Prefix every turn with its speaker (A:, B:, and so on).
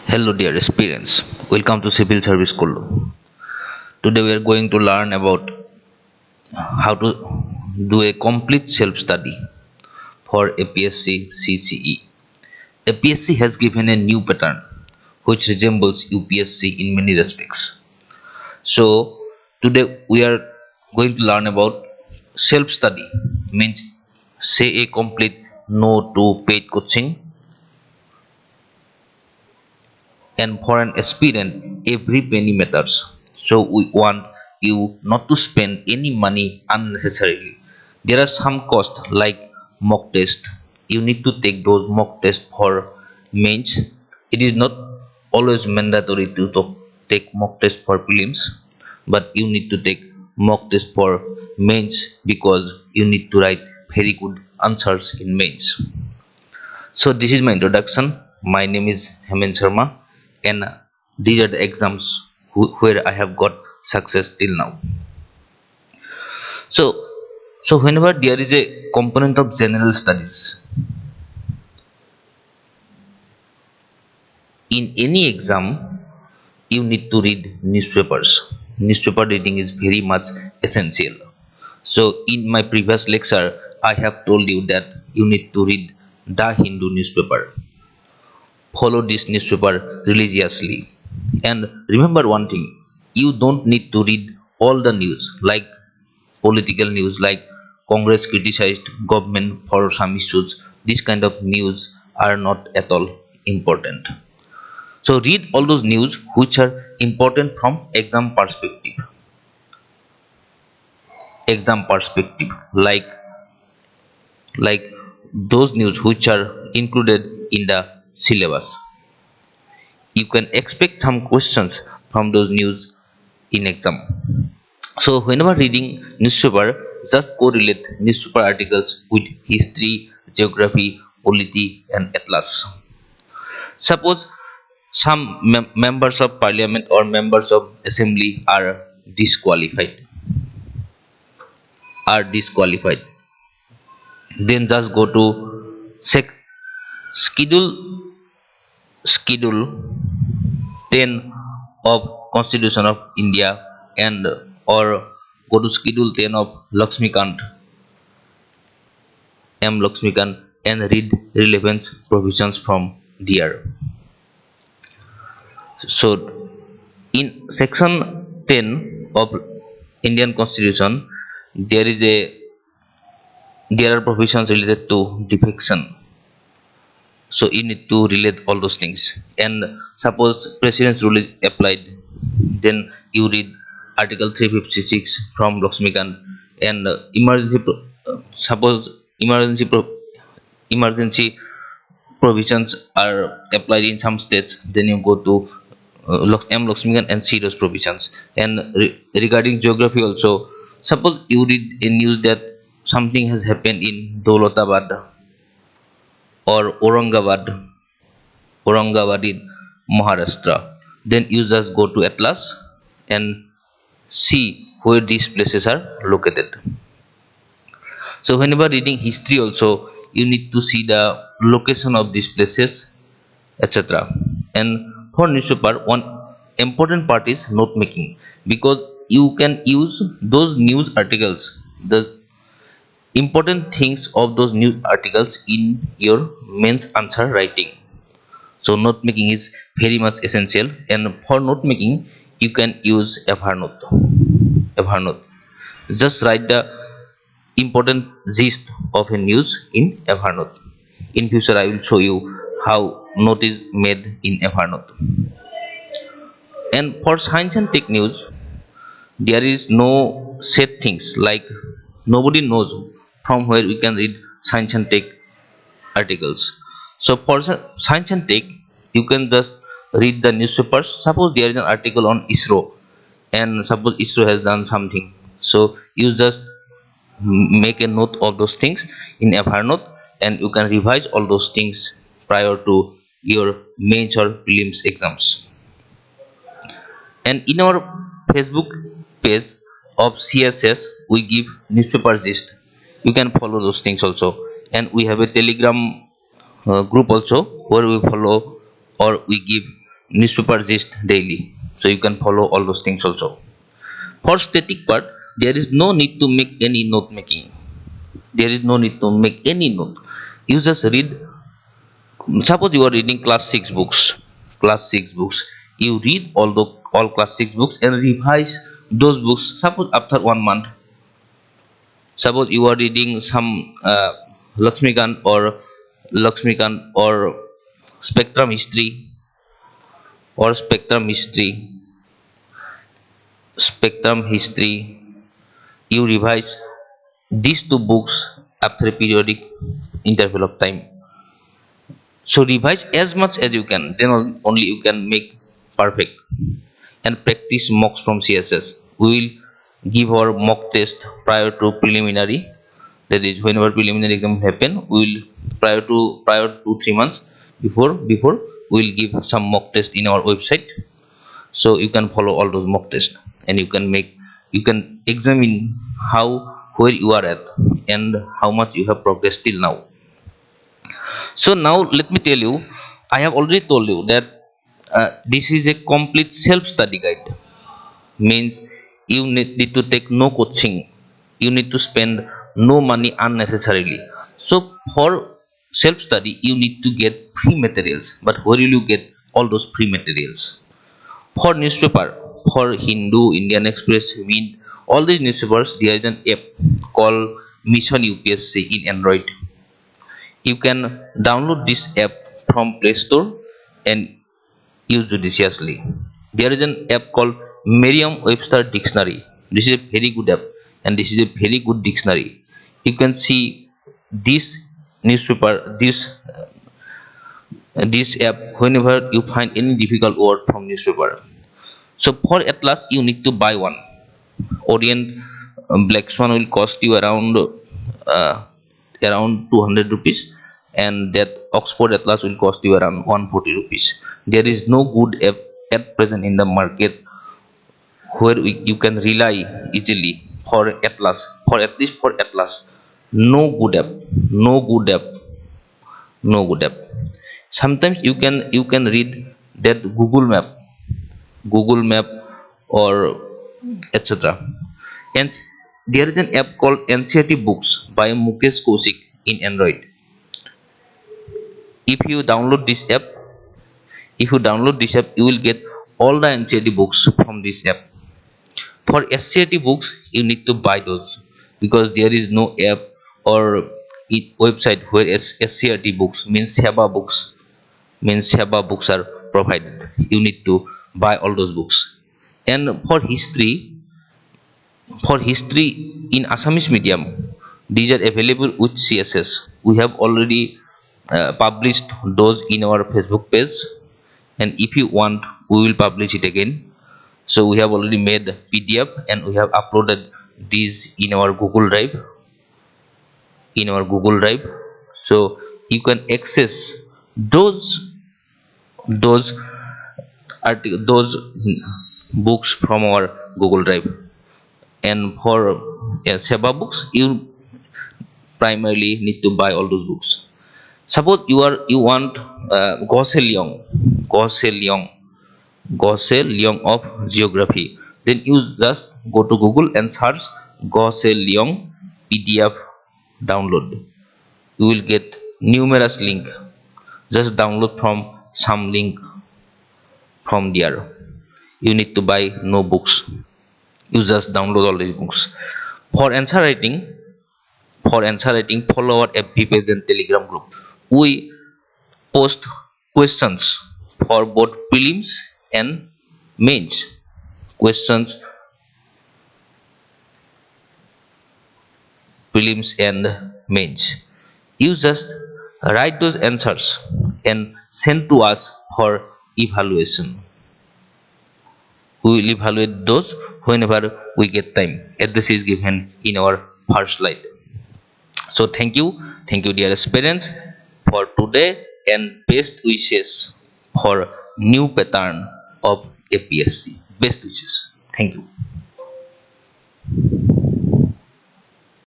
A: Hello dear aspirants, welcome to Civil Service School. Today we are going to learn about how to do a complete self-study for APSC-CCE. APSC has given a new pattern which resembles UPSC in many respects. So today we are going to learn about self-study means say a complete no to paid coaching, and for an aspirant every penny matters, so we want you not to spend any money unnecessarily. There are some costs like mock test. You need to take those mock tests for mains. It is not always mandatory to take mock test for prelims, but you need to take mock test for mains because you need to write very good answers in mains. So this is my introduction. My name is Hemen Sharma, and these are the exams where I have got success till now. So, so whenever there is a component of general studies in any exam, you need to read newspapers. Newspaper reading is very much essential. So in my previous lecture, I have told you that you need to read the Hindu newspaper. Follow this newspaper religiously. And remember one thing, you don't need to read all the news like political news, like Congress criticized government for some issues. This kind of news are not at all important. So read all those news which are important from exam perspective. Exam perspective, like those news which are included in the syllabus. You can expect some questions from those news in exam. So whenever reading newspaper, just correlate newspaper articles with history, geography, polity, and atlas. Suppose some members of parliament or members of assembly disqualified are disqualified, then just go to sec- schedule schedule 10 of Constitution of India, and or go to schedule 10 of Lakshmikant and read relevant provisions from there. So in section 10 of Indian Constitution, there is a there are provisions related to defection. So you need to relate all those things. And suppose president's rule is applied, then you read article 356 from Lakshmikant. And suppose emergency provisions are applied in some states, then you go to Lakshmikant and see those provisions. And regarding geography also, suppose you read a news that something has happened in Dolatabad or Aurangabad in Maharashtra, then you just go to Atlas and see where these places are located. So whenever reading history also, you need to see the location of these places, etc. And for newspaper, one important part is note making, because you can use those news articles, the important things of those news articles in your mains answer writing. So note making is very much essential, and for note making you can use Evernote. Evernote. Just write the important gist of a news in Evernote. In future I will show you how note is made in Evernote. And for science and tech news, there is no set things, like nobody knows from where we can read science and tech articles. So for science and tech, you can just read the newspapers. Suppose there is an article on ISRO, and suppose ISRO has done something, so you just make a note of those things in Evernote, and you can revise all those things prior to your mains or prelims exams. And in our Facebook page of CSS, we give newspaper gist. You can follow those things also. And we have a Telegram group also, where we follow or we give newspaper gist daily, so you can follow all those things also. For static part, there is no need to make any note making. There is no need to make any note. You just read. Suppose you are reading class 6 books. Class 6 books. You read all class 6 books and revise those books. Suppose after 1 month. Suppose you are reading some Lakshmikant or Spectrum History or Spectrum History. You revise these two books after a periodic interval of time. So revise as much as you can, then only you can make perfect. And practice mocks from CSS. We will give our mock test prior to preliminary. That is, whenever preliminary exam happen, we will prior to 3 months before we will give some mock test in our website. So you can follow all those mock tests, and you can examine how where you are at and how much you have progressed till now. So now let me tell you, I have already told you that this is a complete self-study guide. Means you need to take no coaching, you need to spend no money unnecessarily. So for self-study, you need to get free materials. But where will you get all those free materials? For newspaper, for Hindu, Indian Express, Mint, all these newspapers, there is an app called Mission UPSC in Android. You can download this app from Play Store and use judiciously. There is an app called Merriam-Webster Dictionary. This is a very good app, and this is a very good dictionary. You can see this newspaper, this app whenever you find any difficult word from newspaper. So for Atlas, you need to buy one. Orient Black Swan will cost you uh, around 200 rupees, and that Oxford Atlas will cost you around 140 rupees. There is no good app at present in the market where you can rely easily for Atlas. For at least for Atlas, no good app, no good app, no good app. Sometimes you can read that Google Map or etc. And there is an app called NCERT Books by Mukesh Kaushik in Android. If you download this app, you will get all the NCERT books from this app. For SCERT books, you need to buy those because there is no app or website where SCERT books means Seba books are provided. You need to buy all those books. And for history in Assamese medium, these are available with CSS. We have already published those in our Facebook page, and if you want, we will publish it again. So we have already made PDF and we have uploaded these in our Google Drive. So you can access those those those books from our Google Drive. And for Seba books, you primarily need to buy all those books. Suppose you want Gose Leong, Gose Leong, Gose Leong of geography. Then you just go to Google and search Gose Leong PDF download. You will get numerous link. Just download from some link from there. You need to buy no books. You just download all these books. For answer writing, follow our FB page and Telegram group. We post questions for both prelims and mains. Questions, prelims and mains. You just write those answers and send to us for evaluation. We will evaluate those whenever we get time. Address is given in our first slide. So thank you, dear parents, for today, and best wishes for new pattern of APSC. Best wishes. Thank you.